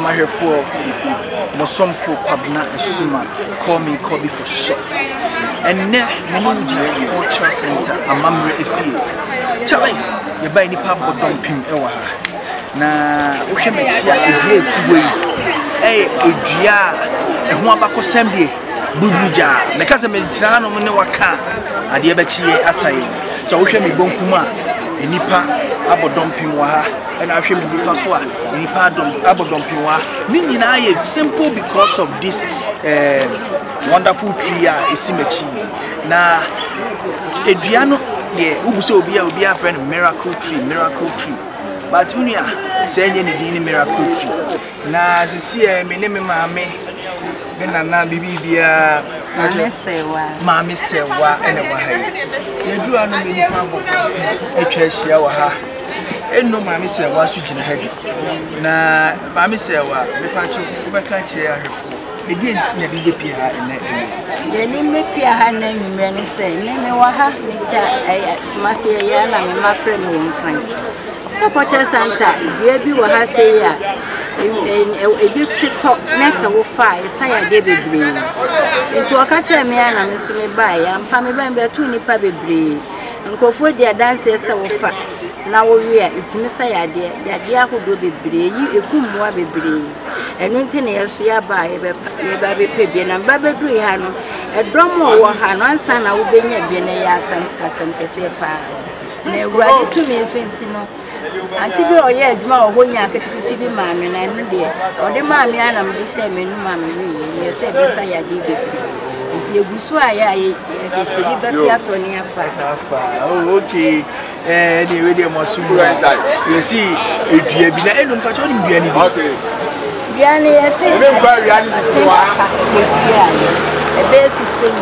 My here for Mosom for Pabna and Suma, call me Kobe for short. And now, Nunavut Culture Center, a memory of you. Charlie, you buy any pub or don't pin ewa. Na, we can make sure a great way. Eh, a gia, a Huabaco Sembi, Bubuja, because I'm a Tirano Munawaka, and the Abachi Asai. So we can make Bonkuma, a Nipa, Abodompin Waha, and I should be first one, Nipa Abodompin Waha. Meaning I simple because of this wonderful tree, Isimechi. Na, Adriano, the Ubuso be a friend of miracle tree. But Unia, saying any miracle tree. Na, see, me name Mammy, then I be a Mammy Sewa, and a Wahai. You drew on me, a treasure, and no Mammy Sewa, switching head. Na, Mammy Sewa, the patch of chair. Again, never be here in that. The name may be a hand and many say, name Waha, Marcia Yana, and my friend won't find. Potter Santa, baby, what I say, a good talk, Master will fire, Saya David Green. Into a catcher, man, and Mr. May and Pammy Bamber, 2 Nipa Bree, and go for their dances of fat. Now we are it Messiah, dear, that dear who do be brave, you come more be brave. And nothing else, ya buy a baby baby and Baby Brehano, a drum or one son, I will be near Benayas and Cassan Cassia. They were 2 minutes, Until you are yet more when you are getting to mammy and I'm dear, or the mammy and I'm the same in mammy, you said Messiah did it. You Buswaya, liberty at Tonia Fasa. Oh, okay. And the radio must soon inside. You see, if you have been able to patrol Biani. Biani, I say, a basic thing.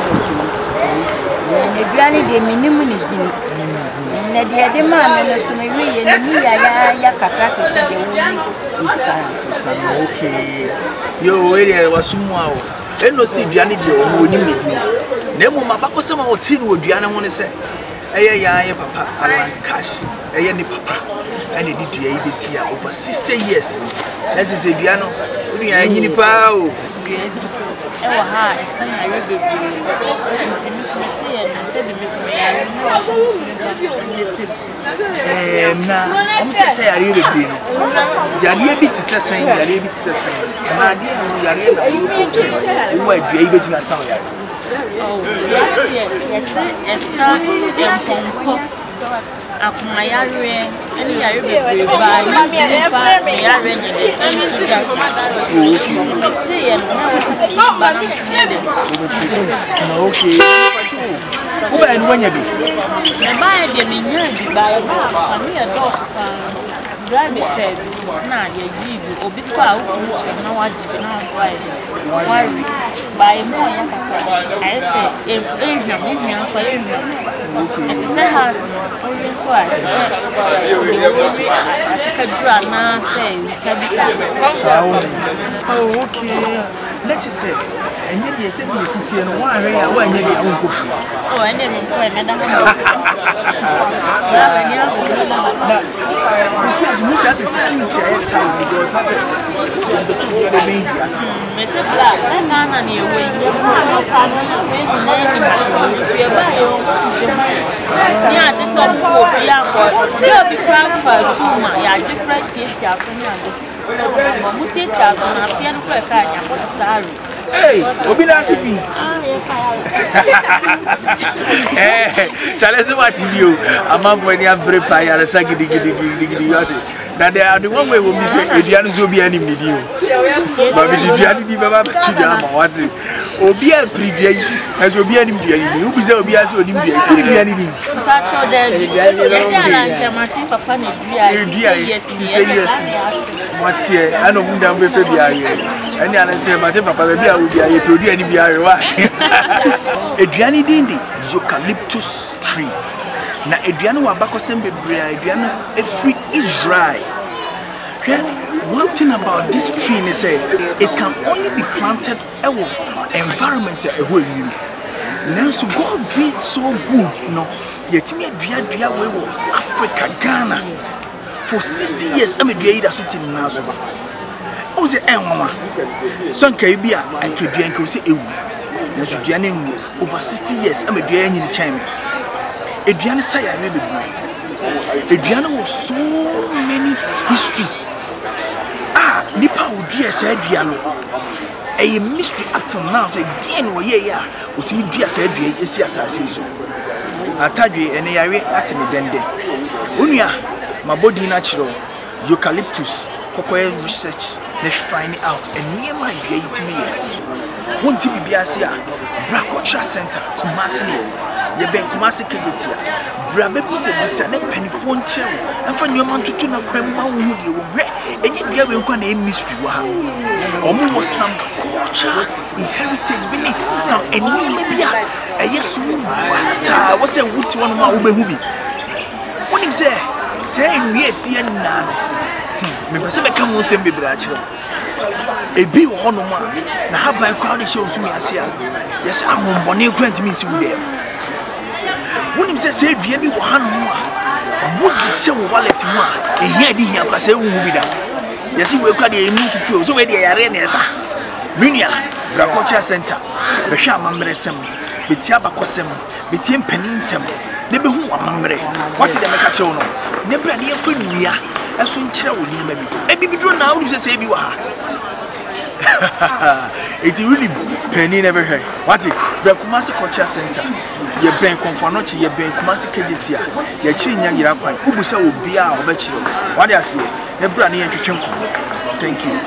And the Biani, the minimum is in the demand, and so maybe okay. Your area was somehow. And no see Biani, who need me. Nemo Mabako, some of the would Biana want to say. Aya papa, I cash, any papa, and it did the ABC over 60 years. As is a piano, we are in the power. I'm saying, I really did. Yaria bit is saying, Yaria bit is saying, and I didn't know who might be able to sound. Oh, yes, son, drive me said, nah, you give or before out in this room, no one to know why. By more, I say, if Adrian for Adrian, it's a house, always why I could run now, say, we said, oh, okay. Let's just say, and yet you said you sit here and why when you get uncle. Oh, I never quite Much as a security time because I said, Mr. Black, I'm not on your way. Yeah, this one will be out for 30 crowd for 2 months. Yeah, different teachers from your hey, Obinasifi. Tell us what you I'm up when you have bread pie and a saggy diggy. Now they are the one way we say Adrian will be any video. But we did Adrian Chidam, what's it? Obia pretty as will be any video. You be so be as well. Anything. What's here? I know who down with any other time, but Papa will be a producer and be a Adriani Dindi, eucalyptus tree. Now, Adriano Wabakosen Bebrea, Adriano, a free is dry. One thing about this tree is it can only be planted in an environment a whole year. Now, so God be so good, no, yet me a Africa, Ghana. for 60 years I'm a dua that so tin na so o se enwama sonka bia anka dua nka o se ewu na so dua na nwu over 60 years I'm a dua anyi ni chan me edua ne say yare bebu edua no was so many histories nipa odua say dua no a mystery up till now say den wo ye ya otimi dua say dua esi asase so atadwe ene yare atene dende onua mabodi na chiro eucalyptus kokoye research let's find it out and near my dua itimi ye wonti bibia se a Culture Center Kumasi ne ye ben Kumasi kejetia bra be bisa ne penifo nche emfa nyoma ntutu na kwamma hu de wo hwe enye bia we nkwa na mystery wa ha omo was some culture heritage bi ni some enye bia eye so vata wo se wuti wono ma wo behu bi wonim se nwie sie na no me pese be kam nsem be bra kire ebi wo hono ma na haban kwa de show sumi ase a yes ahombone grant me si wo de wonim se dua bi wo hano ma wo di che wo wallet mu a ehia di hia kwa se wo hu bi da yes we kwa de emu tutu so we de yare na esa minia Culture Center be hwa amamresem be tia bakosem be tia mpaninsem ne be hu amamre what de meka che wo no ne bra ne yafa nua eso nkyira wo niam bi bibidro na wonim se bi wa ha it's really penny never heard. What it? Kumasi Culture Center. Ye ben konfanochi ye ben Kumasi kejetia. Ye chiri nyanyira kwan. Ubusa obia obechiro. What I say? Ne bra ne yentwetwenko. Thank you.